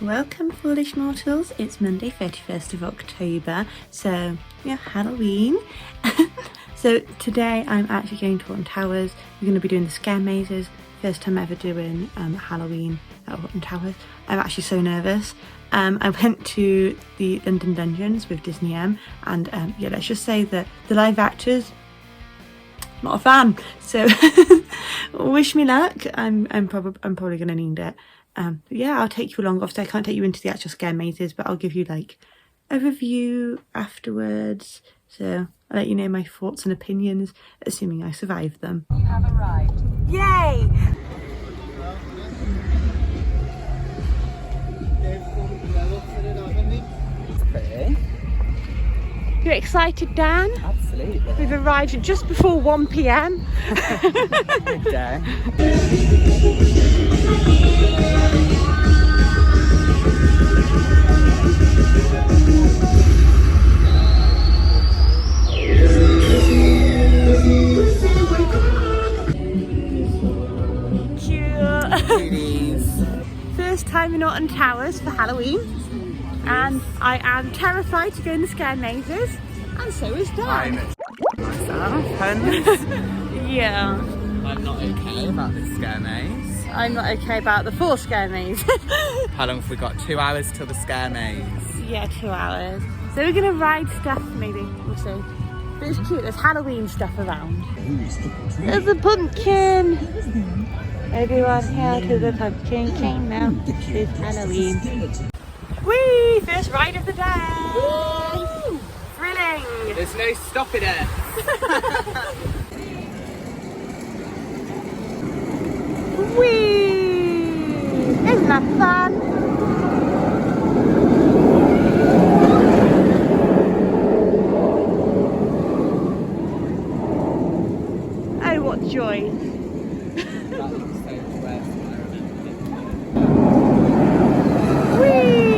Welcome, foolish mortals. It's Monday 31st of October, so yeah, Halloween. So today I'm actually going to Alton Towers. We're going to be doing the scare mazes. First time ever doing Halloween at Alton Towers. I'm actually so nervous. I went to the London Dungeons with Disney and yeah, let's just say that the live actors, not a fan. So wish me luck. I'm probably going to need it. Yeah, I'll take you along. Obviously, I can't take you into the actual scare mazes, but I'll give you like a review afterwards. So I'll let you know my thoughts and opinions, assuming I survive them. You have arrived. Yay! Pretty. You're excited, Dan? Absolutely. We've arrived just before 1 p.m. Good day. First time in Alton Towers for Halloween, and I am terrified to go in the scare mazes, and so is Dan. Yeah. I'm not okay about this scare maze. I'm not okay about the 4 scare maze. How long have we got? 2 hours till the scare maze. Yeah, 2 hours. So we're gonna ride stuff, maybe, we'll see. But it's cute, there's Halloween stuff around. There's a pumpkin! Everyone hail to the pumpkin king now. It's Halloween. Whee! First ride of the day! Woo! Thrilling! There's no stopping it. Whee! Isn't that fun? Oh, what joy! That looks so much worse than I remembered it. Whee!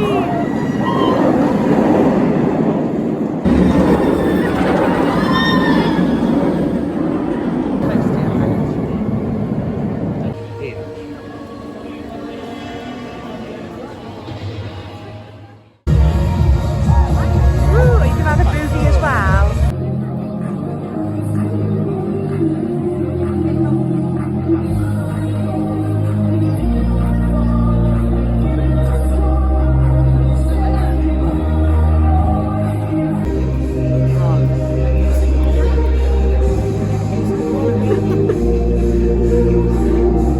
Ooh, you can have a boogie as well.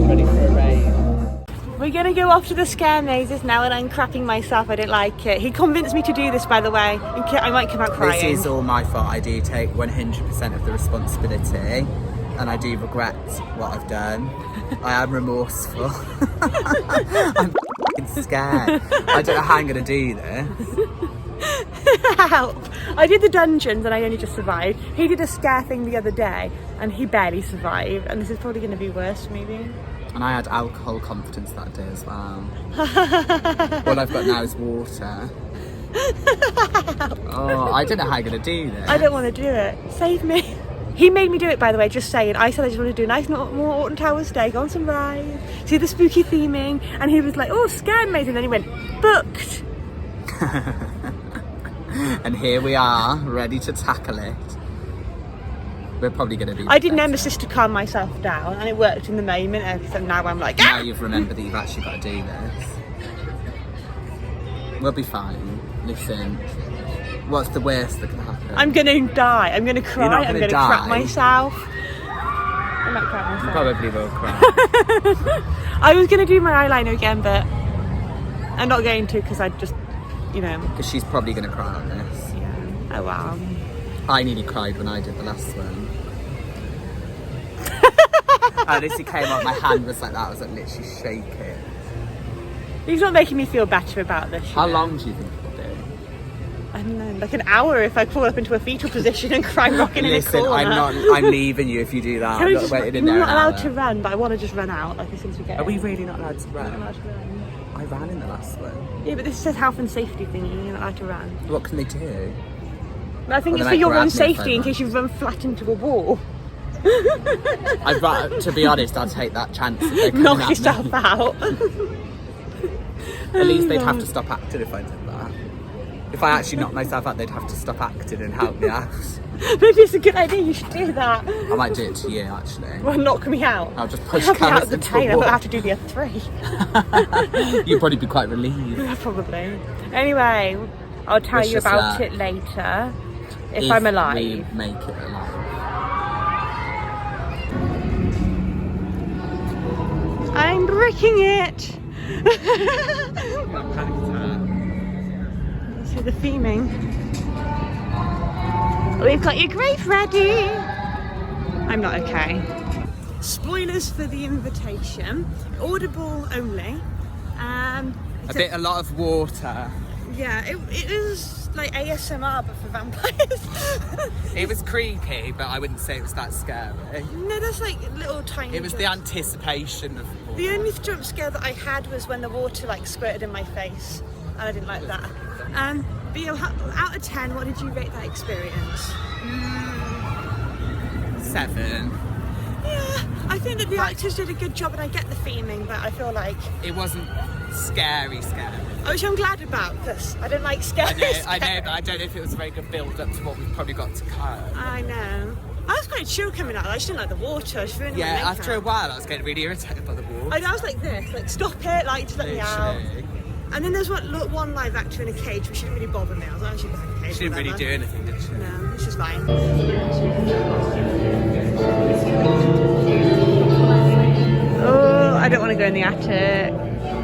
Ready for a raid? We're gonna go off to the scare mazes now, and I'm crapping myself. I don't like it. He convinced me to do this, by the way. I might come out crying. This is all my fault. I do take 100% of the responsibility, and I do regret what I've done. I am remorseful. I'm f***ing scared. I don't know how I'm gonna do this. Help! I did the dungeons and I only just survived. He did a scare thing the other day and he barely survived, and this is probably going to be worse maybe. And I had alcohol confidence that day as well. All I've got now is water. Oh, I don't know how I'm going to do this. I don't want to do it. Save me. He made me do it, by the way, just saying. I said I just want to do a nice more Alton Towers day, go on some rides, see the spooky theming, and he was like, oh, scare maze, and then he went, booked. And here we are, ready to tackle it. We're probably going to be... I did nemesis to calm myself down, and it worked in the moment, and so now I'm like, Now you've remembered that you've actually got to do this. We'll be fine. Listen, what's the worst that can happen? I'm going to die. I'm going to cry. You're not I'm gonna going to crap die. myself. I might crap myself. You probably will cry. I was going to do my eyeliner again, but I'm not going to because I just, you know. Because she's probably going to cry on this. Yeah. Oh, wow. I nearly cried when I did the last one. And as it came out, my hand was like that. I was like literally shaking. He's not making me feel better about this. How long do you think it'll do? I don't know, like an hour if I crawl up into a fetal position and cry rocking in a Listen, corner. I'm leaving you if you do that. I'm not waiting in there. I'm not an allowed hour. to run, but I want to just run out like as soon as we get Are we in. really not allowed to I'm not run? allowed to run. I ran in the last one. Yeah, but this says health and safety thingy, you're not allowed to run. What can they do? But I think Well, it's then for I your grab own me if I safety in run. case you run flat into a wall. To be honest, I'll take that chance. If they're coming Knock at yourself me. out. At least they'd have to stop acting if I did that. If I actually knocked myself out, they'd have to stop acting and help me out. Maybe it's a good idea, you should do that. I might do it to you, actually. Well, knock me out. I'll just push Knock me out Karis of the into pain. a I wall. will have to do the other 3. You'd probably be quite relieved. Probably. Anyway, I'll tell Wish you us about luck. it later. If I'm alive. We make it alive. I'm bricking it! See the theming. We've got your grave ready! I'm not okay. Spoilers for the invitation. Audible only. A lot of water. Yeah, it is like ASMR but for vampires. It was creepy, but I wouldn't say it was that scary. No, that's like little tiny It was the anticipation of water. The only jump scare that I had was when the water like squirted in my face, and I didn't like that. But yeah, out of 10, what did you rate that experience? 7. Yeah, I think that the actors did a good job, and I get the theming, but I feel like It wasn't scary. which I'm glad about because I don't like scary. I know, but I don't know if it was a very good build up to what we've probably got to come. I know. I was quite chill coming out. I just didn't like the water. I was ruining my Yeah, makeup. after a while I was getting really irritated by the water. I was like this, like stop it, like just let me out. Literally. And then there's one live actor in a cage, which didn't really bother me. I was like, she's in a cage. She didn't really do anything, did she? No, it's just fine. Oh, I don't want to go in the attic.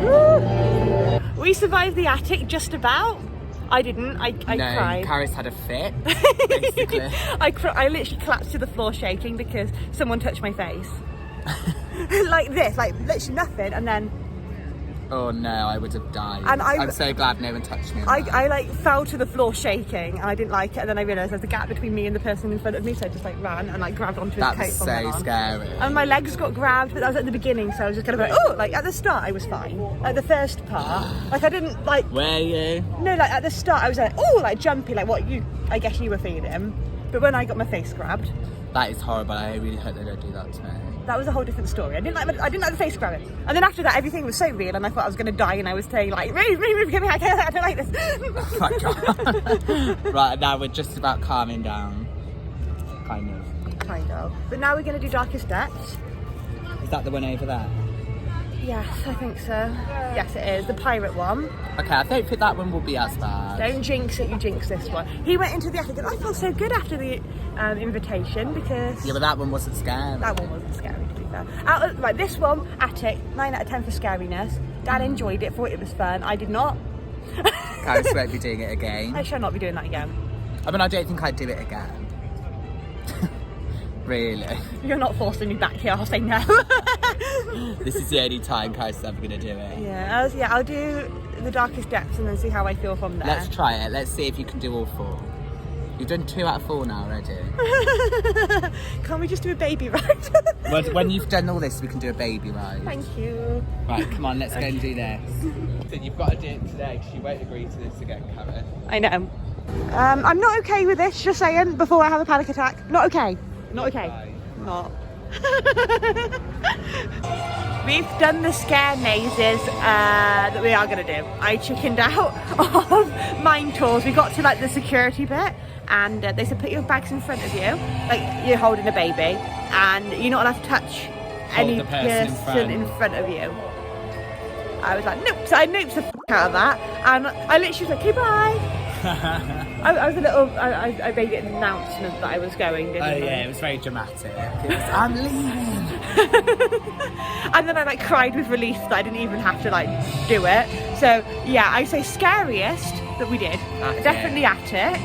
Woo. We survived the attic just about. I didn't. I cried. Karis had a fit, basically. I literally collapsed to the floor shaking because someone touched my face. Like this, like literally nothing, and then Oh no, I would have died. And I'm so glad no one touched me. I like fell to the floor shaking, and I didn't like it, and then I realised there's a gap between me and the person in front of me, so I just like ran and like grabbed onto his That coat was from then so on. scary. And my legs got grabbed, but that was at the beginning, so I was just kind of like, oh, like at the start I was fine. Like the first part, like I didn't like. Were you? No, like at the start I was like, oh, like jumpy, like what I guess you were feeling. But when I got my face grabbed, That is horrible. I really hope they don't do that to me. that was a whole different story. I didn't like the face grabbing. And then after that, everything was so real, and I thought I was going to die, and I was saying like, move, come here, I don't like this. Oh my god. Right, now we're just about calming down. Kind of. But now we're going to do Darkest Depths. Is that the one over there? Yes, I think so. Yes, it is. The pirate one. Okay, I don't think that one will be as bad. Don't jinx it, you jinx this one. He went into the attic, and I felt so good after the invitation because... Yeah, but that one wasn't scary. That one wasn't scary, to be fair. Right, this one, attic, 9 out of 10 for scariness. Dad enjoyed it, thought it was fun. I did not. Karis won't be doing it again. I shall not be doing that again. I mean, I don't think I'd do it again. Really. You're not forcing me back here, I'll say no. This is the only time Karis is ever going to do it. Yeah, I'll do the Darkest Depths and then see how I feel from there. Let's try it. Let's see if you can do all 4. You've done 2 out of 4 now already. Can't we just do a baby ride? When you've done all this, we can do a baby ride. Thank you. Right, come on, let's go and do this. So you've got to do it today because you won't agree to this again, Karen. I know. I'm not okay with this, just saying, before I have a panic attack. Not okay. Not okay. Right. Not. We've done the scare mazes that we are going to do. I chickened out of mine tours. We got to like the security bit and they said put your bags in front of you, like you're holding a baby, and you're not allowed to touch any the person in front of you. I was like, nope. So I noped the out of that, and I literally was like, okay, bye. I was a little. I made an announcement that I was going. Didn't I? Yeah, it was very dramatic. It was, I'm leaving. And then I like cried with relief that I didn't even have to like do it. So yeah, I say scariest that we did. Definitely attic,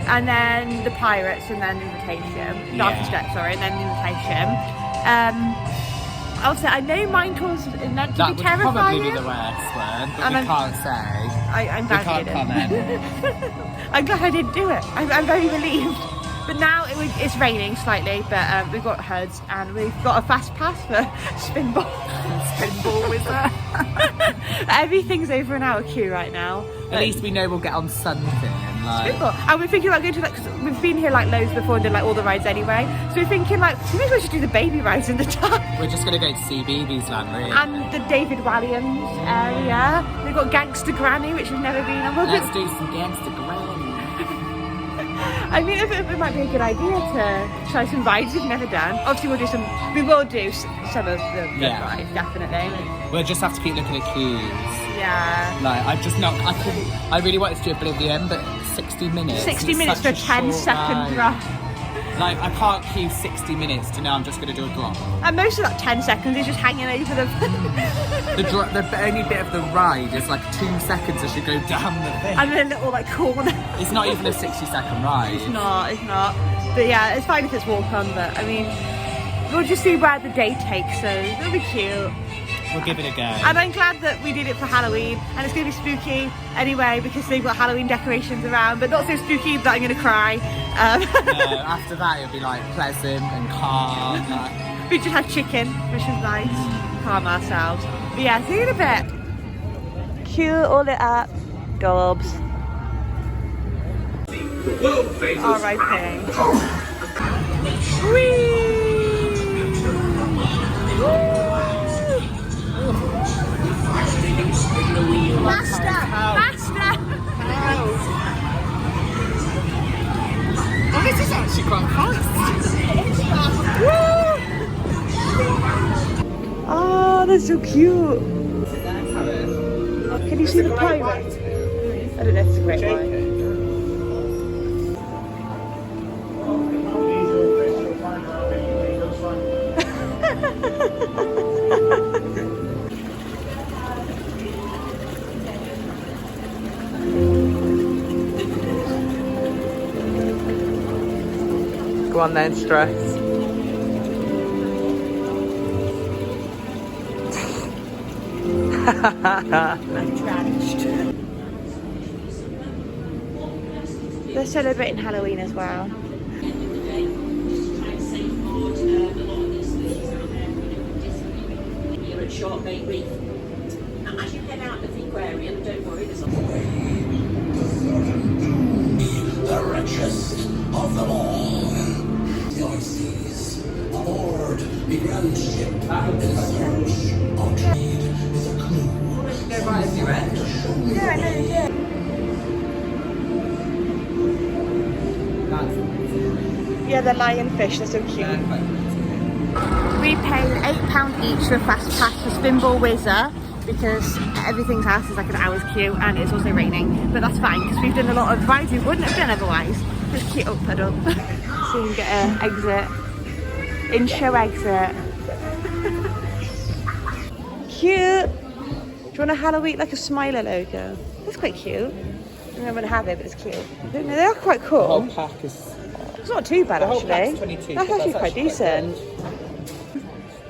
and then the pirates, and then invitation. Darkest Depths, sorry, and then invitation. I'll say I know mine tours is meant to be terrifying. That would probably be the worst one, but we can't say. I'm glad I didn't. I'm glad I didn't do it. I'm very relieved. But now it's raining slightly, but we've got hoods and we've got a fast pass for spinball. Spinball wizard. Everything's over an hour queue right now. At least we know we'll get on something. And like, and we're thinking about going to like, cause we've been here like loads before and done like all the rides anyway. So we're thinking like, maybe we should do the baby rides in the dark. we're just gonna go to CBeebies Land, really. And the David Walliams area. They've got Gangster Granny, which we've never been on. Let's do some Gangster Granny. I mean, it might be a good idea to try some rides we've never done. Obviously, we will do some of the rides, definitely. We'll just have to keep looking at queues. Yeah. Like, I really wanted to do Oblivion, but 60 minutes. 60 minutes for a 10-second drop. Like, I can't queue 60 minutes to know I'm just going to do a drop. And most of that 10 seconds is just hanging over the... the only bit of the ride is like 2 seconds as you go down the thing. And then a little like corner. It's not even a 60-second ride. It's not. But yeah, it's fine if it's walk on, but I mean, we'll just see where the day takes us. It'll be cute. We'll give it a go. And I'm glad that we did it for Halloween, and it's going to be spooky anyway because they've got Halloween decorations around, but not so spooky that I'm going to cry. No, after that it'll be like pleasant and calm. Like... We just had chicken, which was nice. Calm ourselves. But yeah, see you in a bit. Cute, all lit up. Dobbs. R.I.P. Whee! Master! Oh, this is actually quite fast. Oh, that's so cute. Can you see the pirate? I don't know if it's a great one. Go on then, stress. They're celebrating Halloween as well. You're at Short Bay Reef. Now, as you head out of the aquarium, don't worry, there's the richest of them all. The Ices, aboard the grand ship in search of trade is a clue. Go right as you end. Yeah, I know, yeah. Yeah, the lionfish, they're so cute. We paid £8 each for a fast pass for Spinball Whizzer because everything's else is like an hour's queue and it's also raining. But that's fine because we've done a lot of rides we wouldn't have done otherwise. Just cute up puddle. So you can get an exit. In-show exit. Cute! Do you want a Halloween, like a Smiler logo? That's quite cute. I'm not going to have it, but it's cute. No, they are quite cool. The whole pack is... It's not too bad whole actually. pack's 22, That's actually quite decent.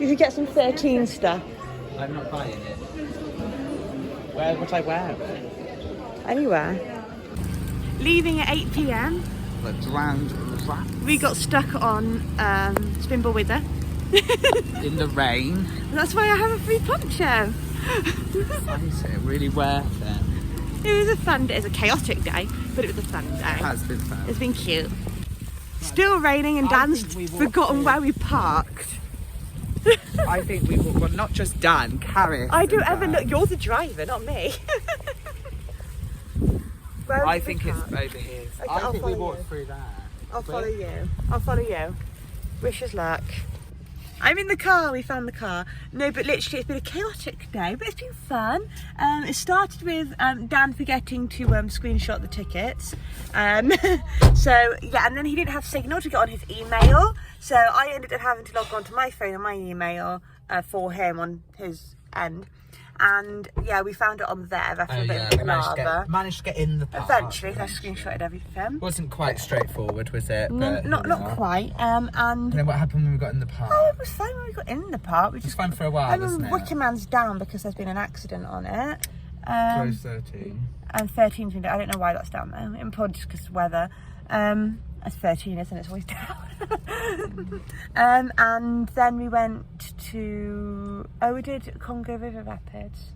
You could get some 13 stuff. I'm not buying it. Where would I wear it? Anywhere. Leaving at 8 PM. The drowned rat. We got stuck on Spinball Whizzer. In the rain. That's why I have a free poncho. Exciting, really worth it. It was a fun day. It was a chaotic day, but it was a fun day. It has been fun. It's been cute. Still raining and Dan's forgotten where we parked. I think we will, well, not just Dan, Carrie. I don't ever look, you're the driver, not me. I think it's over here. Okay, I I'll think we follow walk you. through that. I'll follow you. I'll follow you. Wish us luck. I'm in the car, we found the car. No, but literally it's been a chaotic day, but it's been fun. It started with Dan forgetting to screenshot the tickets. So, yeah, and then he didn't have signal to get on his email. So I ended up having to log on to my phone and my email for him on his end. And yeah, we found it on there after a bit of palaver. Managed to get in the park. Eventually, I screenshotted everything. Wasn't quite straightforward, was it? No, But, not quite. And then what happened when we got in the park? oh, it was fine when we got in the park. It was fine for a while, wasn't it? Wicker Man's down because there's been an accident on it. Close 13. And 13's been down. I don't know why that's down though. In probably just because of weather. It's 13, isn't it? It's always down. And then we went to... Oh, we did Congo River Rapids.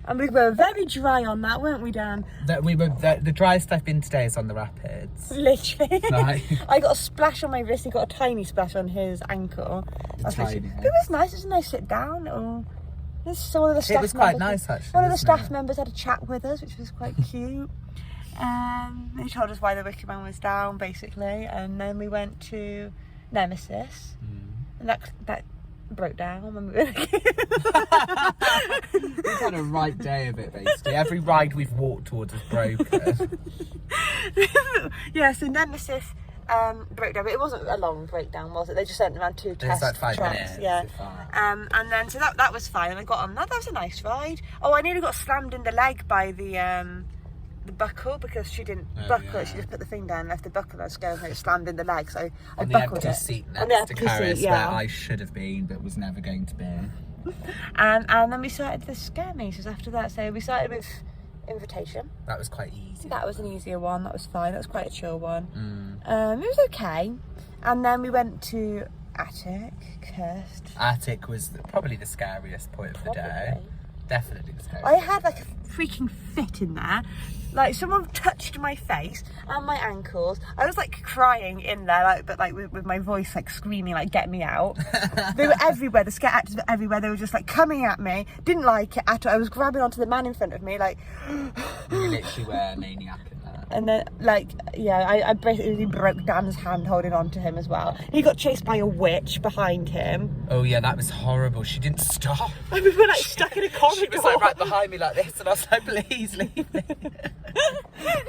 And we were very dry on that, weren't we, Dan? The driest I've been today is on the rapids. Literally. Right. I got a splash on my wrist. He got a tiny splash on his ankle. Tiny. It was nice. It was a nice sit down. One of the staff It was quite members, nice actually. One of the staff it? members had a chat with us, which was quite cute. He told us why the Wicker Man was down, basically, and then we went to Nemesis, and that broke down when we were We've had a right day of it, basically. Every ride we've walked towards is broken. Yeah, so Nemesis broke down, but it wasn't a long breakdown, was it? They just sent around 2 test like 5 tracks, minutes, yeah. if And then so that was fine, and I got on that. That was a nice ride. Oh, I nearly got slammed in the leg by the buckle because she didn't buckle it. She just put the thing down and left the buckle. I was scared and it slammed in the leg, so I buckled empty it. seat On the next to empty Karis, seat, yeah. where I should have been but was never going to be. And then we started the scare mazes after that. So we started with Invitation. That was quite easy. That was an easier one. That was fine. That was quite a chill one. It was okay. And then we went to Attic, Cursed. Attic was probably the scariest point of the day. Definitely the scariest. I had like a freaking fit in there. Like someone touched my face and my ankles. I was like crying in there, but with my voice like screaming, like get me out. They were everywhere. The scare actors were everywhere. They were just like coming at me. Didn't like it at all. I was grabbing onto the man in front of me, like. You literally were a maniac in there. And then, I basically broke Dan's hand holding on to him as well. He got chased by a witch behind him. Oh yeah, that was horrible. She didn't stop. And we were like stuck in a corridor. She was like right behind me like this, and I was like, please leave me.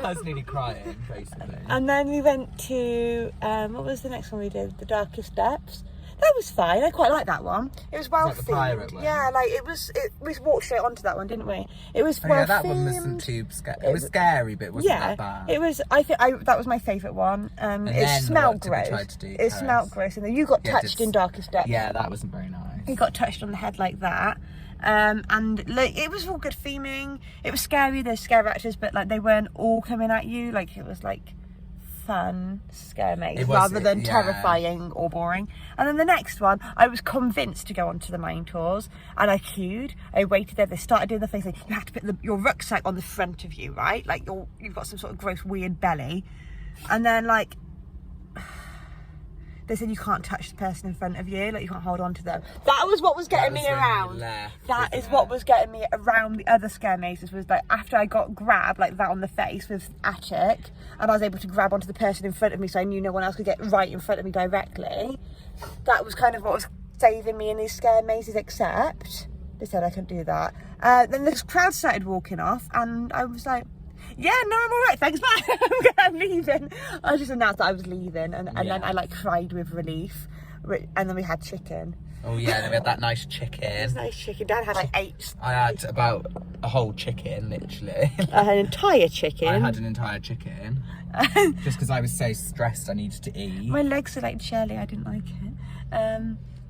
I was nearly crying, basically. And then we went to, what was the next one we did? The Darkest Depths. That was fine. I quite liked that one. It was well Was that the pirate themed. one? Yeah, we walked straight onto that one, didn't we? It was well yeah, that themed. one wasn't too scary. It was scary, but it wasn't that bad. It was. That was my favourite one. It smelled gross. It smelled gross, and then you got touched in Darkest Depths. Yeah, that wasn't very nice. He got touched on the head like that. And like it was all good theming. It was scary. There's scare actors, but like they weren't all coming at you. Like it was like fun scare maze rather than terrifying or boring. And then the next one, I was convinced to go onto the main tours, and I queued. I waited there. They started doing the thing saying you have to put your rucksack on the front of you, right? Like you've got some sort of gross weird belly, and then like. They said you can't touch the person in front of you, like you can't hold on to them. That was what was getting me around. That is what was getting me around the other scare mazes, was like after I got grabbed like that on the face with Attic, and I was able to grab onto the person in front of me so I knew no one else could get right in front of me directly. That was kind of what was saving me in these scare mazes, except they said I couldn't do that. Then the crowd started walking off and I was like, yeah, no, I'm all right, thanks, bye. I'm leaving. I just announced that I was leaving, and then I like cried with relief. And then we had chicken. Oh yeah, then we had that nice chicken. It was nice chicken. Dad had like 8. I had about a whole chicken, literally. I had an entire chicken. I had an entire chicken. Just because I was so stressed I needed to eat. My legs are like jelly, I didn't like it.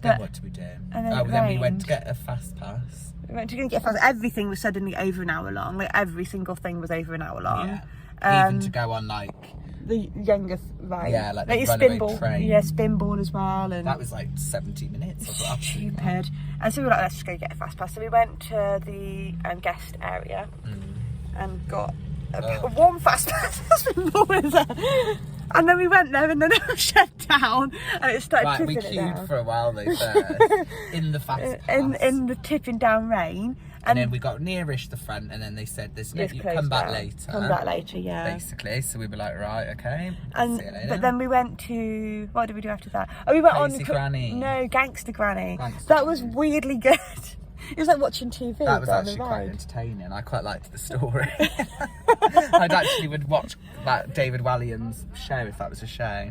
Then what did we do? Then we went to get a fast pass. We went to go and get fast. Everything was suddenly over an hour long. Like every single thing was over an hour long. Yeah. Even to go on like the younger ride. Yeah, like the spinball. train. Yeah, spinball as well. And that was like 70 minutes. Stupid. And so we were like, let's just go get a fast pass. So we went to the guest area and got a warm fast pass. And then we went there and then it was shut down and it started tipping it down. We queued for a while though first, in the fast pass. In the tipping down rain. And then we got nearish the front and then they said, you come back later. Come back later, yeah. Basically, so we were like, right, okay, see you later. But then we went to, what did we do after that? Oh, we went Crazy Granny. No, Gangster Granny. That was weirdly good. It was like watching TV. That was actually quite entertaining. I quite liked the story. I'd actually would watch that David Walliams show if that was a show.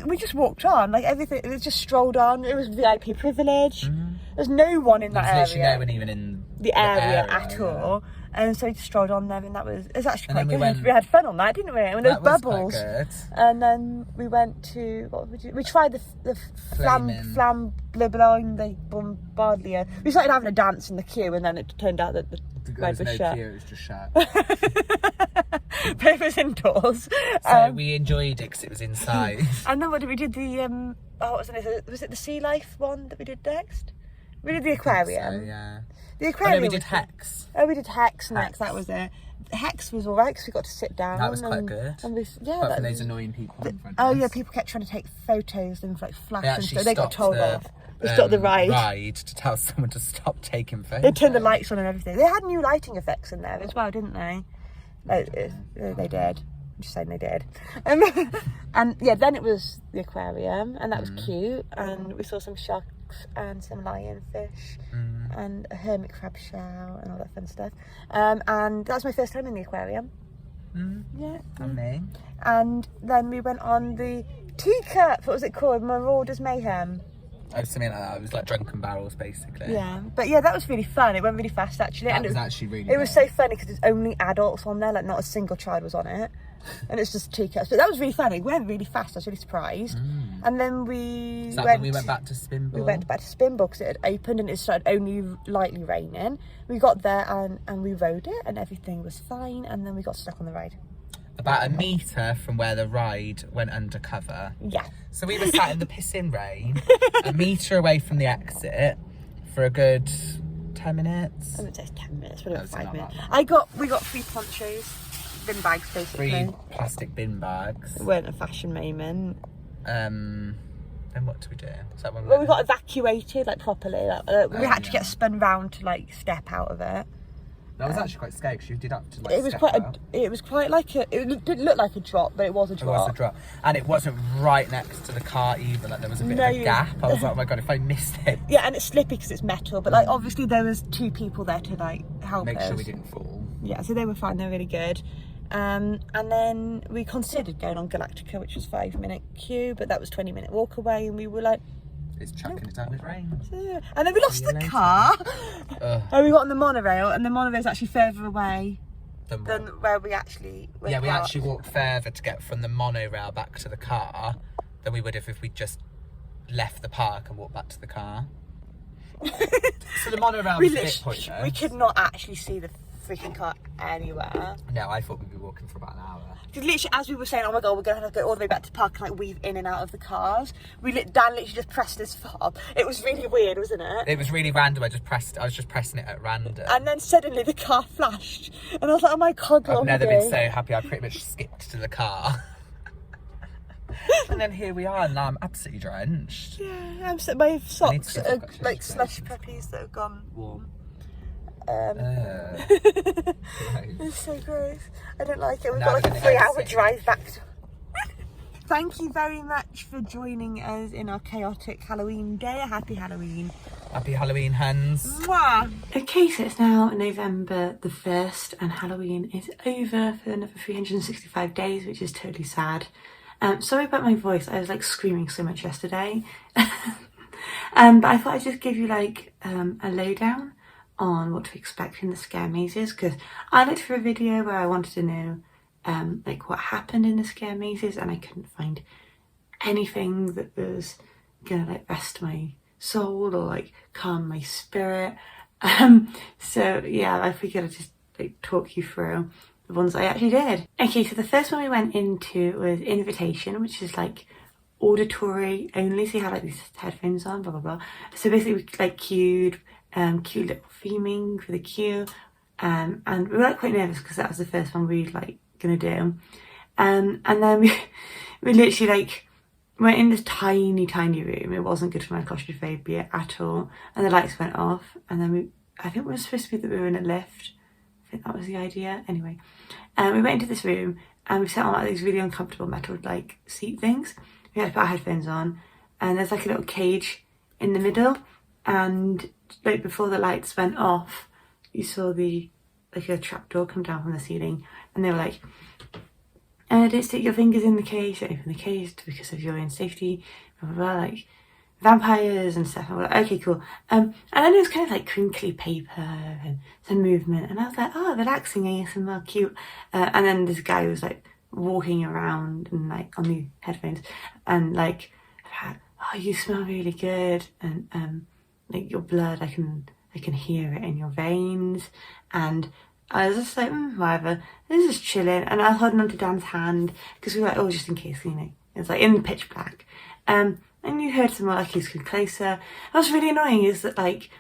We just walked on, like everything. It was just strolled on. It was VIP privilege. There's no one in that area. There's literally no one even in the area at all. And so we just strolled on there, and it's actually quite good. We had fun on that, didn't we? And there was bubbles. Quite good. And then we went to we tried the flam blibbling, the bombardier. We started having a dance in the queue, and then it turned out that the road was shut. Queue, it was just shut. But it was indoors. So we enjoyed it because it was inside. And then what did we do? Was it the Sea Life one that we did next? We did the aquarium. So, yeah. The aquarium. We did Hex. Oh, we did Hex next. Hex. That was it. Hex was all right because we got to sit down. That was quite good. And yeah, Apart from those annoying people in front oh of us. yeah, people kept trying to take photos and like flash They and actually stuff. They got stopped told off. They stopped the ride to tell someone to stop taking photos. They turned the lights on and everything. They had new lighting effects in there as well, didn't they? They did. I'm just saying they did. And yeah, then it was the aquarium, and that was cute. And we saw some sharks and some lionfish and a hermit crab shell and all that fun stuff. And that was my first time in the aquarium. Yeah. And me. And then we went on the teacup. What was it called? Marauders Mayhem. Oh, something like that. It was like drunken barrels, basically. Yeah, but yeah, that was really fun. It went really fast, actually. That and was actually really It was so funny because there's only adults on there, like not a single child was on it. And it's just teacups. But that was really fun. It went really fast. I was really surprised. And then we when we went back to Spinball? We went back to Spinball because it had opened and it started only lightly raining. We got there and we rode it and everything was fine. And then we got stuck on the ride. About a metre from where the ride went undercover. Yeah. So we were sat in the pissing rain, a metre away from the exit for a good 10 minutes. I would say 10 minutes, but it was 5 minutes. That We got 3 ponchos, bin bags basically. 3 plastic bin bags. It weren't a fashion moment. Then what do we do? Is that when Well, we got evacuated like properly. We had to yeah. get spun round to like step out of it. That was actually quite scary because you did have to like It was step quite. out. It was quite like a. It didn't look like a drop, but it was a It drop. was a drop. And it wasn't right next to the car either. Like there was a bit No, of a gap. I was like, oh my God, if I missed it. Yeah, and it's slippy because it's metal. But like obviously there was 2 people there to like help Make us. sure we didn't fall. Yeah, so they were fine. They were really good. And then we considered going on Galactica, which was 5-minute queue, but that was 20-minute walk away, and we were like, It's chucking it down with rain. yeah. And then we lost See you the later. car. Ugh. And we got on the monorail, and the monorail's actually further away Then than where we actually were yeah, we parked. actually walked further to get from the monorail back to the car than we would have if we just left the park and walked back to the car. So the monorail was a bit pointless. We could not actually see the freaking car anywhere. No, I thought we'd be walking for about an hour. Because literally, as we were saying, oh my God, we're going to have to go all the way back to park and like weave in and out of the cars. Dan literally just pressed his fob. It was really weird, wasn't it? It was really random. I was just pressing it at random. And then suddenly the car flashed, and I was like, oh my God, I've what never are we been doing? so happy. I pretty much skipped to the car. And then here we are, and now I'm absolutely drenched. Yeah, my socks go are for a like change slush of puppies that have gone warm. Gross. It's so gross. I don't like it. We've Now got like we're a gonna 3-hour exit. drive back. Thank you very much for joining us in our chaotic Halloween day. Happy Halloween. Happy Halloween, Hens. Mwah. Okay, so it's now November the 1st and Halloween is over for another 365 days, which is totally sad. Sorry about my voice, I was like screaming so much yesterday. But I thought I'd just give you like a lowdown on what to expect in the scare mazes, because I looked for a video where I wanted to know like what happened in the scare mazes, and I couldn't find anything that was gonna like rest my soul or like calm my spirit. So yeah, I figured I'd just like talk you through the ones I actually did. Okay, so the first one we went into was Invitation, which is like auditory only, so you had like these headphones on, blah blah blah. So basically we like queued, cute little theming for the queue, and we were like quite nervous because that was the first one we were like gonna do, and then we literally like went in this tiny room. It wasn't good for my claustrophobia at all, and the lights went off, and then I think we were supposed to be that we were in a lift. I think that was the idea. Anyway, we went into this room and we sat on like these really uncomfortable metal like seat things. We had to put our headphones on, and there's like a little cage in the middle, and like before the lights went off, you saw the like a trapdoor come down from the ceiling, and they were like, don't stick your fingers in the cage, don't open the cage because of your own safety, blah blah blah, like vampires and stuff. And we're like, okay, cool. And then it was kind of like crinkly paper and some movement, and I was like, oh, relaxing, ASMR, cute. And then this guy was like walking around and like on the headphones and like, oh, you smell really good, and like your blood, I can hear it in your veins. And I was just like, whatever, this is chilling. And I was holding onto Dan's hand because we were like, oh, just in case, you know, it was like in pitch black. And and you heard some more like he's come closer. And what's really annoying is that like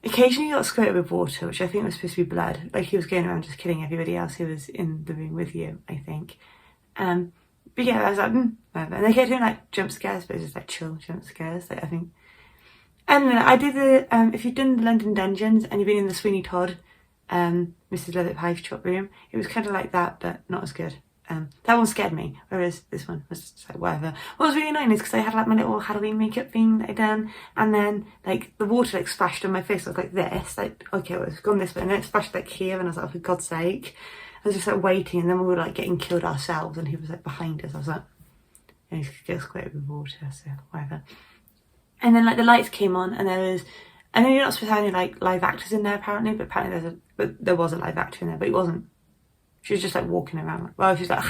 occasionally you got squirted with water, which I think was supposed to be blood. Like he was going around just killing everybody else who was in the room with you, I think. But yeah, I was like, whatever. And they kept doing like jump scares, but it was just like chill jump scares, like, I think. And then I did the, if you've done the London Dungeons and you've been in the Sweeney Todd, Mrs. Lovett Pie shop room, it was kind of like that, but not as good. That one scared me, whereas this one was just like whatever. What was really annoying is because I had like my little Halloween makeup thing that I'd done, and then like the water like splashed on my face. I was like this, like okay, well, it's gone this way, and then it splashed like here, and I was like, oh, for God's sake. I was just like waiting, and then we were like getting killed ourselves, and he was like behind us. I was like, and he could get squirted with water, so whatever. And then like the lights came on, and there was, I know you're not supposed to have any like live actors in there apparently, but apparently there was a live actor in there, but he wasn't. She was just like walking around. Well, she was like,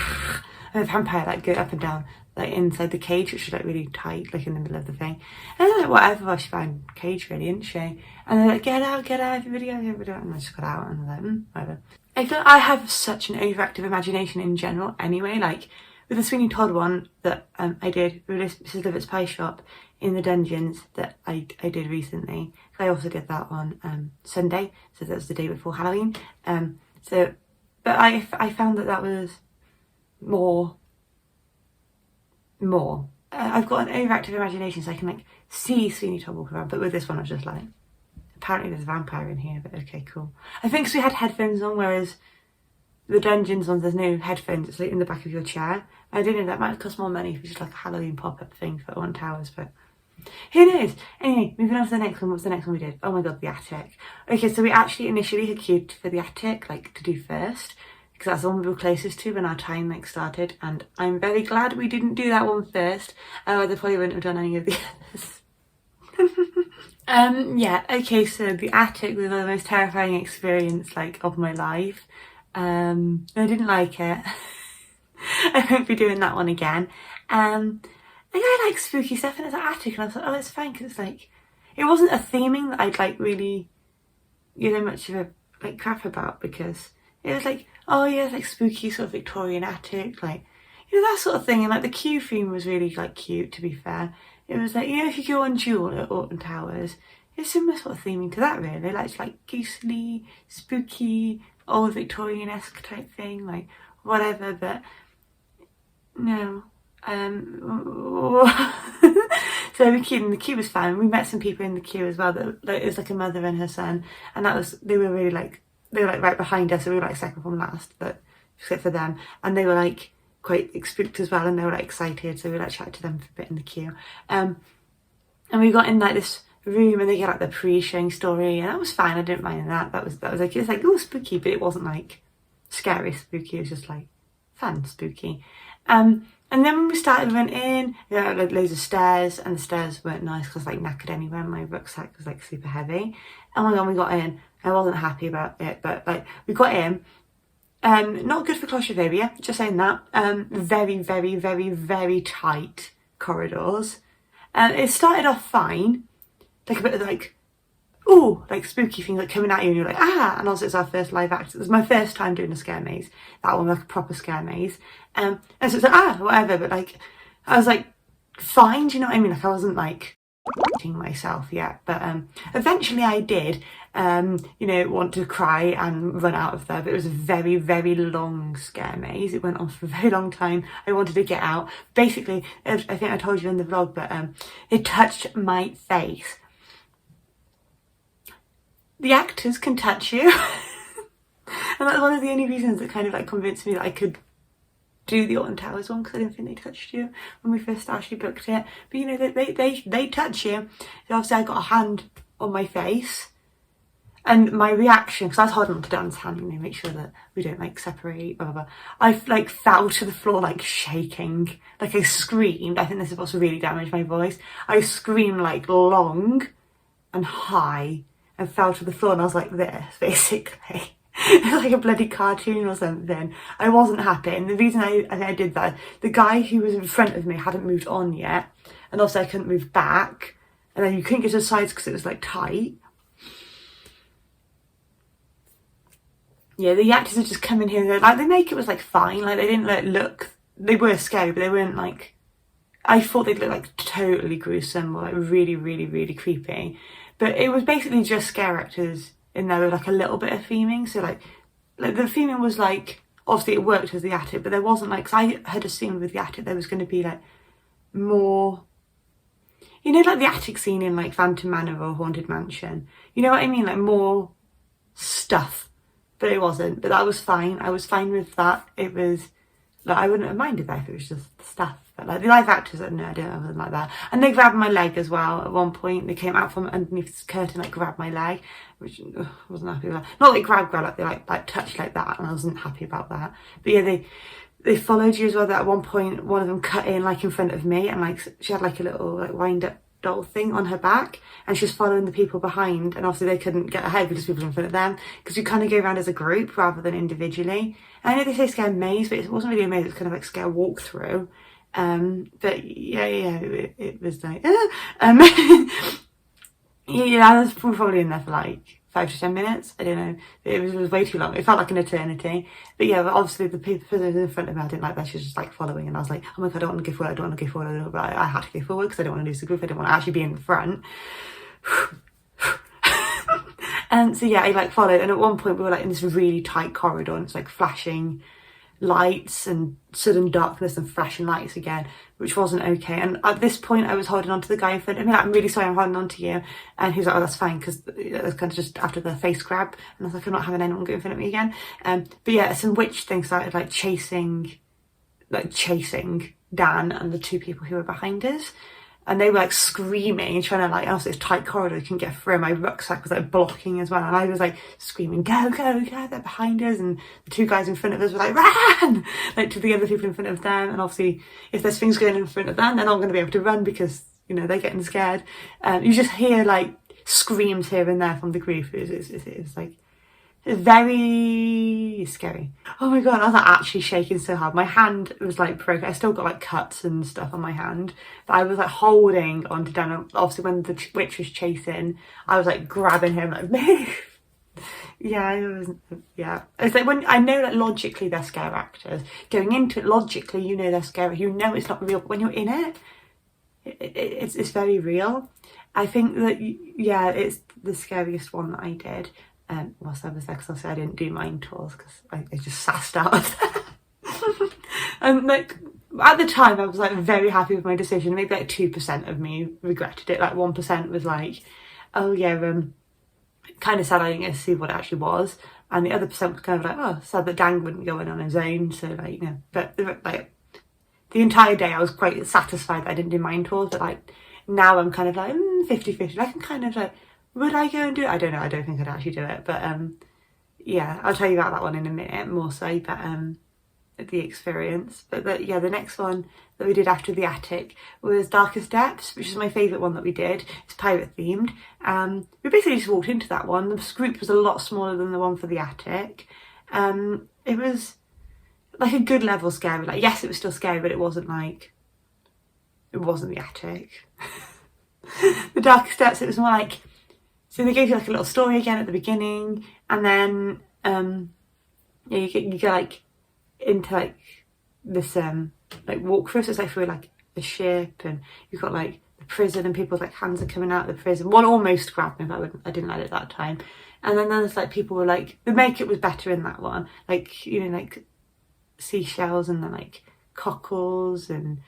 and the vampire like go up and down like inside the cage, which was like really tight, like in the middle of the thing. And then like whatever, well, she found cage really, didn't she? And they're like, get out, everybody out, everybody out. And I just got out, and I was like, whatever. I feel like I have such an overactive imagination in general anyway, like with the Sweeney Todd one that I did with Mrs. Lovett's Pie Shop in the dungeons that I did recently. I also did that on Sunday, so that was the day before Halloween. But I found that was more. I've got an overactive imagination, so I can like see Sweeney Todd walk around, but with this one I was just like, apparently there's a vampire in here, but okay, cool. I think because we had headphones on, whereas the dungeons ones, there's no headphones, it's like in the back of your chair. I didn't know that might cost more money for just like a Halloween pop-up thing for Alton Towers, but who knows? Anyway, moving on to the next one. What's the next one we did? Oh my god, the attic. Okay, so we actually initially had queued for the attic, like to do first, because that's the one we were closest to when our time like started, and I'm very glad we didn't do that one first. I probably wouldn't have done any of the others. Yeah, okay, so the attic was the most terrifying experience like of my life. I didn't like it. I won't be doing that one again. I like spooky stuff, and it's an attic, and I was like, oh, it's fine, because it's like, it wasn't a theming that I'd like really, much of a like crap about, because it was like, oh yeah, it's like spooky sort of Victorian attic, like, that sort of thing, and like the queue theme was really like cute, to be fair. It was like, if you go on Jewel at Alton Towers, it's similar sort of theming to that really, like it's like ghostly, spooky, old Victorian-esque type thing, like whatever, but no. So we queued, and the queue was fine. We met some people in the queue as well that it was like a mother and her son, and they were really like, they were like right behind us, so we were like second from last, but except for them, and they were like quite spooked as well, and they were like excited, so we like chatted to them for a bit in the queue. And we got in like this room, and they get like the pre-showing story, and that was fine. I didn't mind that. That was like, it's like, oh, spooky, but it wasn't like scary spooky. It was just like fun spooky. And then when we started, we went in, like loads of stairs, and the stairs weren't nice because I was like knackered anyway, and my rucksack was like super heavy. And when we got in, I wasn't happy about it, but like we got in. Not good for claustrophobia, just saying that. Very, very, very, very tight corridors. It started off fine, like a bit of like, ooh, like spooky things like coming at you, and you're like, ah, and also it's our first live act. It was my first time doing a scare maze, that one, like a proper scare maze. And so it's like, whatever, but like, I was like, fine, do you know what I mean? Like I wasn't like myself yet, but eventually I did, want to cry and run out of there, but it was a very, very long scare maze. It went on for a very long time. I wanted to get out. Basically, I think I told you in the vlog, but it touched my face. The actors can touch you. And that's one of the only reasons that kind of like convinced me that I could do the Alton Towers one, because I didn't think they touched you when we first actually booked it. But they touch you. So obviously I got a hand on my face, and my reaction, because I was holding on to Dan's hand, make sure that we don't like separate, blah, blah, blah. I like fell to the floor like shaking, like I screamed. I think this is what's really damaged my voice. I screamed like long and high and fell to the floor, and I was like this, basically. Like a bloody cartoon or something. I wasn't happy, and the reason I did that, the guy who was in front of me hadn't moved on yet, and also I couldn't move back, and then you couldn't get to the sides because it was like tight. Yeah, the actors would just come in here, and like the makeup was like fine, like they didn't like look, they were scary, but they weren't like I thought they'd look like totally gruesome or like really, really, really creepy. But it was basically just scare actors in there with like a little bit of theming. So like the theming was like, obviously it worked as the attic, but there wasn't like, cause I had assumed with the attic there was going to be like more, you know, like the attic scene in like Phantom Manor or Haunted Mansion. You know what I mean? Like more stuff, but it wasn't. But that was fine. I was fine with that. It was like, I wouldn't have minded that if it was just the stuff. But like the live actors, no, I don't have them like that. And they grabbed my leg as well at one point. They came out from underneath this curtain, like grabbed my leg, which I wasn't happy with that. Not like grab, like they like touched like that, and I wasn't happy about that. But yeah, they followed you as well. That at one point, one of them cut in like in front of me, and like she had like a little like wind up doll thing on her back, and she was following the people behind, and obviously they couldn't get ahead because people were in front of them, because you kind of go around as a group rather than individually. And I know they say scare maze, but it wasn't really a maze, it was kind of like scare walkthrough. But yeah, it was like yeah, I was probably in there for like 5 to 10 minutes. I don't know, it was way too long. It felt like an eternity. But yeah, but obviously the people in front of me, I didn't like that. She was just like following, and I was like, oh my god, I don't want to go forward, I don't want to go forward. But I had to go forward because I didn't want to lose the group. I didn't want to actually be in the front. And so yeah, I like followed, and at one point we were like in this really tight corridor, and it's like flashing lights and sudden darkness and flashing lights again, which wasn't okay. And at this point I was holding on to the guy in front of me, like, I'm really sorry, I'm holding on to you. And he was like, oh, that's fine, because it was kind of just after the face grab, and I was like, I'm not having anyone go in front of me again. But yeah, some witch thing started like chasing Dan and the two people who were behind us. And they were like screaming and trying to like, also it's tight corridor, you couldn't get through. My rucksack was like blocking as well. And I was like screaming, go, go, go, they're behind us. And the two guys in front of us were like, run! Like to the other people in front of them. And obviously if there's things going in front of them, they're not going to be able to run because, you know, they're getting scared. You just hear like screams here and there from the group. It was like, it's very scary. Oh my god, I was like actually shaking so hard. My hand was like broken. I still got like cuts and stuff on my hand. But I was like holding onto Dan. Obviously when the witch was chasing, I was like grabbing him like, move. Yeah, it was, yeah. It's like when I know that logically they're scare actors. Going into it logically, you know they're scary. You know it's not real. But when you're in it, it's very real. I think that, yeah, it's the scariest one that I did. Whilst I was there, because obviously I didn't do mind tours because I just sassed out of there. And like at the time I was like very happy with my decision. Maybe like 2% of me regretted it. Like 1% was like, oh yeah, kind of sad I didn't get to see what it actually was. And the other percent was kind of like, oh, sad that Dan wouldn't go in on his own. So like, you know, but like the entire day I was quite satisfied that I didn't do mind tours. But like now I'm kind of like 50-50. I can kind of like, would I go and do it? I don't know. I don't think I'd actually do it. But yeah, I'll tell you about that one in a minute more so. But the experience. But yeah, the next one that we did after the attic was Darkest Depths, which is my favourite one that we did. It's pirate themed. We basically just walked into that one. The group was a lot smaller than the one for the attic. It was like a good level scary. Like yes, it was still scary, but it wasn't the attic. The Darkest Depths, it was more like, so they gave you like a little story again at the beginning, and then yeah, you go like into like this like walkthrough. So it's like through like the ship, and you've got like the prison, and people's like hands are coming out of the prison. One almost grabbed me, but I didn't let it that time. And then there's like people were like, the makeup was better in that one, like, you know, like seashells and then like cockles and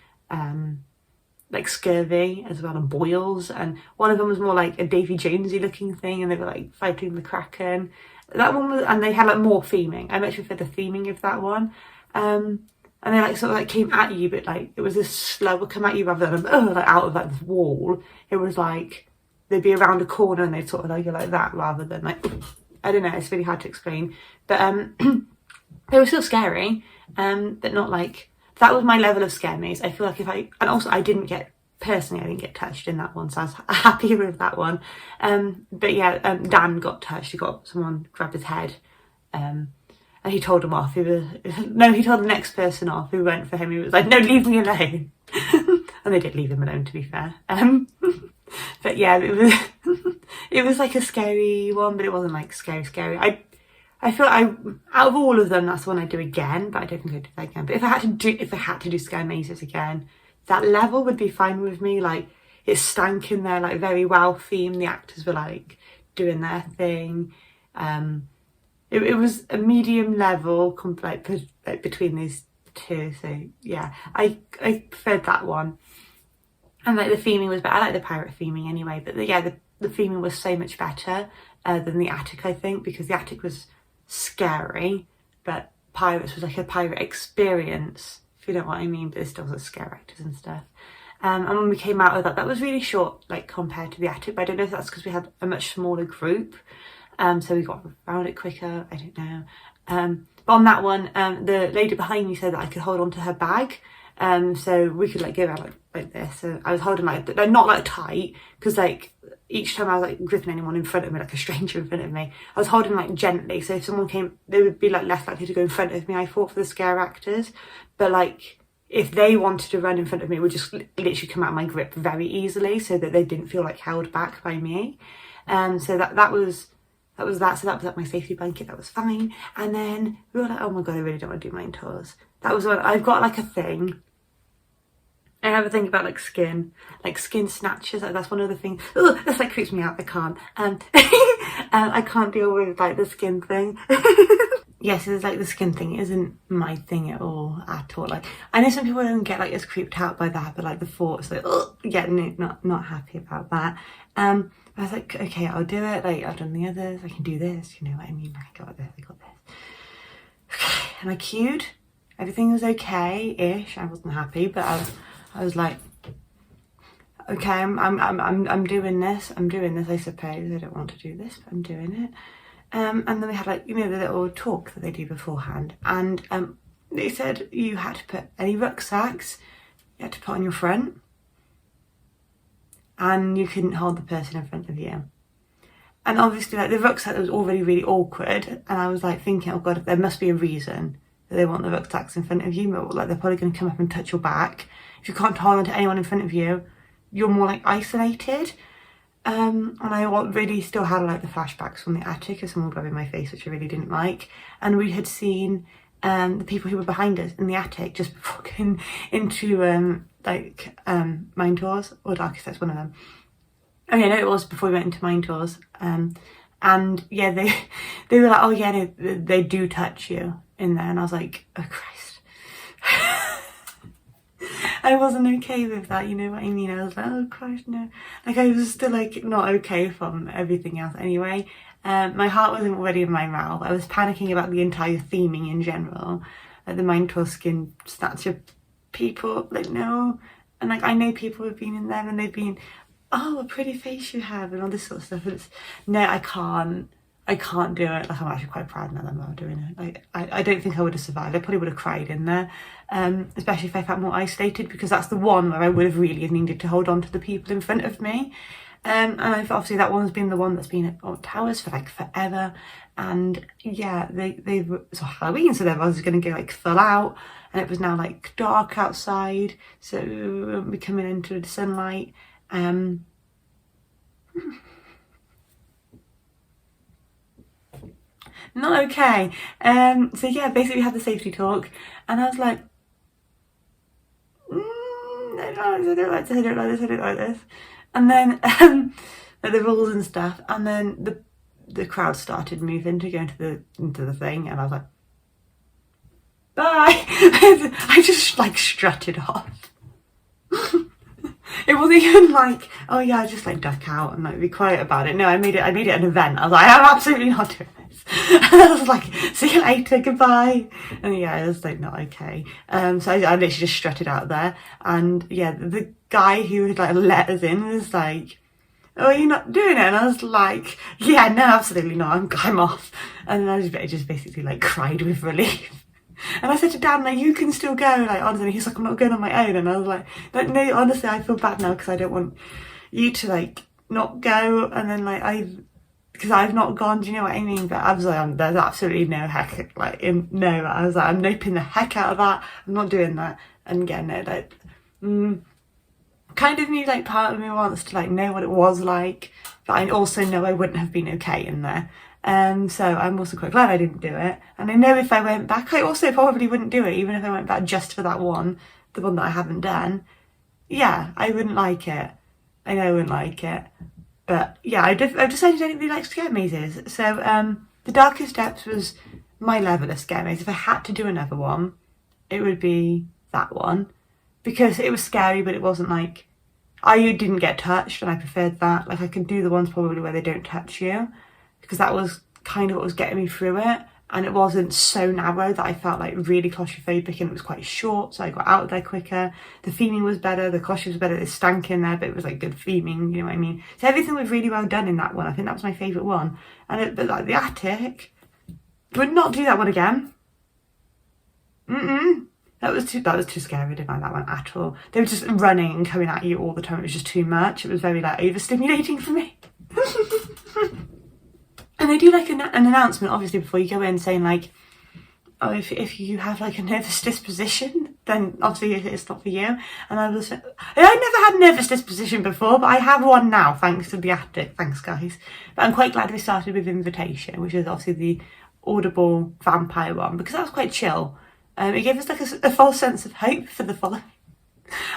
like scurvy as well, and boils, and one of them was more like a Davy Jonesy looking thing, and they were like fighting the Kraken. That one was, and they had like more theming. I much prefer the theming of that one. And they like sort of like came at you, but like it was this slower come at you rather than like out of like this wall. It was like they'd be around a corner and they'd sort of like go like that rather than like, I don't know, it's really hard to explain. But they were still scary, but not like, that was my level of scare maze. I feel like and also I didn't get touched in that one, so I was happy with that one. But yeah, Dan got touched. He got someone grab his head, and he told him off. He told the next person off who went for him. He was like, no, leave me alone. And they did leave him alone, to be fair. But yeah, it was like a scary one, but it wasn't like scary. I feel out of all of them, that's the one I'd do again, but I don't think I'd do that again. But if I had to do scare mazes again, that level would be fine with me. Like, it stank in there, like very well themed. The actors were like doing their thing. It was a medium level, like between these two. So yeah, I preferred that one. And like the theming was better. I like the pirate theming anyway. But the theming was so much better than the attic, I think, because the attic was scary, but Pirates was like a pirate experience, if you know what I mean. But it still was scare actors and stuff. And when we came out of that was really short, like compared to the attic. But I don't know if that's because we had a much smaller group, so we got around it quicker. I don't know. But on that one, the lady behind me said that I could hold on to her bag. So we could like go around like this. So I was holding like, they're not like tight, because like each time I was like gripping anyone in front of me, like a stranger in front of me, I was holding like gently. So if someone came, they would be like less likely to go in front of me, I thought, for the scare actors. But like if they wanted to run in front of me, it would just literally come out of my grip very easily, so that they didn't feel like held back by me. So that was that. So that was like my safety blanket. That was fine. And then we were like, oh my god, I really don't want to do mine tours. That was what I've got, like a thing. I have a thing about like skin snatches. Like that's one of the things. Ugh, this like creeps me out. I can't. I can't deal with like the skin thing. Yes, it's like the skin thing isn't my thing at all. Like, I know some people don't get like as creeped out by that, but like the thoughts, like, ugh, yeah, no, not happy about that. I was like, okay, I'll do it. Like, I've done the others. I can do this. You know what I mean? Like, I got this. Okay, and I queued. Everything was okay-ish. I wasn't happy, but I was like, okay, I'm doing this. I suppose I don't want to do this, but I'm doing it. And then we had like, you know, the little talk that they do beforehand, and they said you had to put any rucksacks you had to put on your front, and you couldn't hold the person in front of you. And obviously, like the rucksack was already really awkward, and I was like thinking, oh god, there must be a reason that they want the rucksacks in front of you. But like they're probably going to come up and touch your back. If you can't hold on to anyone in front of you, you're more like isolated. And I really still had like the flashbacks from the attic of someone grabbing my face, which I really didn't like. And we had seen the people who were behind us in the attic just before going into Mine Tours, or Darkest, that's one of them. Oh yeah, no, it was before we went into Mine Tours. And yeah, they were like, oh yeah, no, they do touch you in there. And I was like, oh Christ. I wasn't okay with that, you know what I mean? I was like, oh Christ, no. Like, I was still like not okay from everything else anyway. My heart wasn't already in my mouth. I was panicking about the entire theming in general. Like the Mine Tour skin snatcher people, like no. And like I know people have been in there and they've been, oh, a pretty face you have, and all this sort of stuff. It's, no, I can't do it. Like, I'm actually quite proud now that I'm not doing it. Like, I don't think I would have survived. I probably would have cried in there, especially if I felt more isolated, because that's the one where I would have really needed to hold on to the people in front of me. And obviously that one's been the one that's been at Alton Towers for like forever. And yeah, they it's Halloween, so their was going to go like full out, and it was now like dark outside, so we won't be coming into the sunlight. Not okay. So yeah, basically we had the safety talk, and I was like, I don't like this. And then like the rules and stuff, and then the crowd started moving to go into the thing, and I was like, bye. I just like strutted off. It wasn't even like, oh yeah, I just like duck out and like be quiet about it. No, I made it an event. I was like, I'm absolutely not doing this. And I was like, see you later, goodbye. And yeah, it was like not okay. So I literally just strutted out there. And yeah, the guy who had like let us in was like, oh, you're not doing it? And I was like, yeah, no, absolutely not. I'm off. And I just basically like cried with relief. And I said to Dan, like, you can still go, like, honestly. He's like, I'm not going on my own. And I was like, no, honestly, I feel bad now because I don't want you to, like, not go. And then, like, because I've not gone, do you know what I mean? But I was like, there's absolutely no heck, like, no. I was like, I'm noping the heck out of that. I'm not doing that. And again, no, like, kind of me, like, part of me wants to, like, know what it was like. But I also know I wouldn't have been okay in there. So I'm also quite glad I didn't do it. And I know if I went back, I also probably wouldn't do it, even if I went back just for that one, the one that I haven't done. yeah, I wouldn't like it. I know I wouldn't like it. But yeah, I've decided I don't really like scare mazes. So the Darkest Depths was my level of scare maze. If I had to do another one, it would be that one. Because it was scary, but it wasn't like... I didn't get touched, and I preferred that. Like, I can do the ones probably where they don't touch you, because that was kind of what was getting me through it. And it wasn't so narrow that I felt like really claustrophobic, and it was quite short, so I got out of there quicker. The theming was better, the costumes was better, it stank in there, but it was like good theming, you know what I mean? So everything was really well done in that one. I think that was my favourite one. But like the attic, would not do that one again. That was too scary. I didn't like that one at all. They were just running and coming at you all the time. It was just too much. It was very like overstimulating for me. And they do like an announcement obviously before you go in saying like, oh, if you have like a nervous disposition, then obviously it's not for you. And I never had a nervous disposition before, but I have one now thanks to the attic. Thanks guys. But I'm quite glad we started with Invitation, which is obviously the audible vampire one, because that was quite chill. It gave us like a false sense of hope for the following.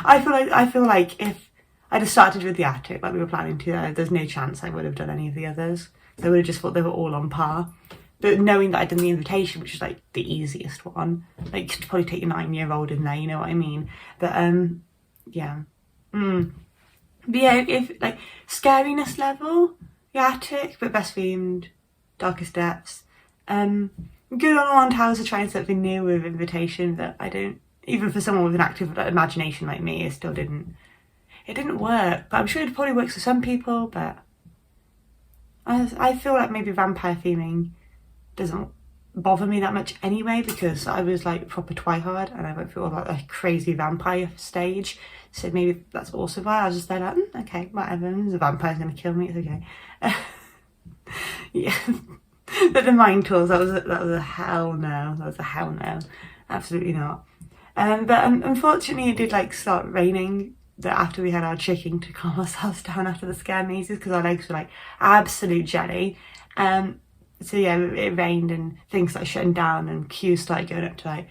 I feel like if I'd have started with the attic like we were planning to, there's no chance I would have done any of the others. I would have just thought they were all on par. But knowing that I'd done the Invitation, which is like the easiest one, like you could probably take your 9-year-old in there, you know what I mean? But yeah. But yeah, if like scariness level, the attic, but best themed, Darkest Depths. Good on Alton Towers are trying something new with Invitation that I don't, even for someone with an active imagination like me, it didn't work. But I'm sure it probably works for some people, but I feel like maybe vampire theming doesn't bother me that much anyway, because I was like proper twihard and I went through all that like crazy vampire stage. So maybe that's also why I was just there like, okay, whatever, the vampire's gonna kill me, it's okay. Yeah. But the mind tools, that was a hell no. That was a hell no. Absolutely not. But unfortunately it did like start raining after we had our chicken to calm ourselves down after the scare mazes, because our legs were like absolute jelly. So yeah, it rained and things started shutting down and queues started going up to like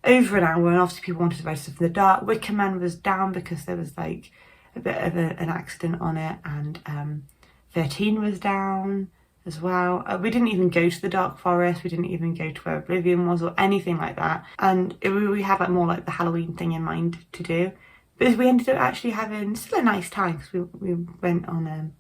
over an hour, and obviously people wanted to register for the dark. Wicker Man was down because there was like a bit of an accident on it, and 13 was down as well. We didn't even go to the Dark Forest, we didn't even go to where Oblivion was or anything like that, and we had like more like the Halloween thing in mind to do. But we ended up actually having still a nice time, because we went on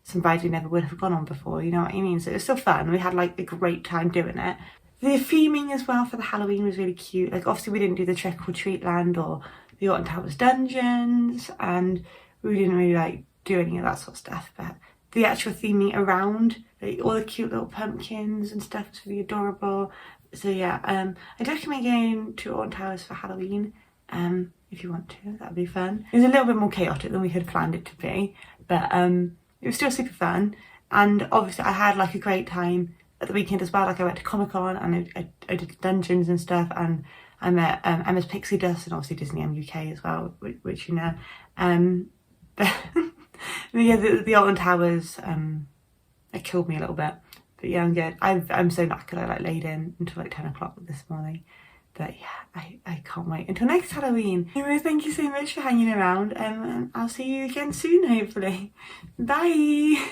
some rides we never would have gone on before, you know what I mean? So it was still fun. We had like a great time doing it. The theming as well for the Halloween was really cute. Like obviously we didn't do the Trick or Treat Land or the Alton Towers dungeons, and we didn't really like do any of that sort of stuff, but the actual theming around, like all the cute little pumpkins and stuff was really adorable. So yeah, I'd recommend going to Alton Towers for Halloween. If you want to, that'd be fun. It was a little bit more chaotic than we had planned it to be, but it was still super fun. And obviously I had like a great time at the weekend as well. Like I went to Comic-Con and I did dungeons and stuff, and I met Emma's Pixie Dust and obviously Disney UK as well, which you know. But yeah, the Alton Towers, it killed me a little bit. But yeah, I'm good. I'm so knackered. I like laid in until like 10 o'clock this morning. But yeah, I can't wait until next Halloween. Anyway, thank you so much for hanging around, and I'll see you again soon, hopefully. Bye!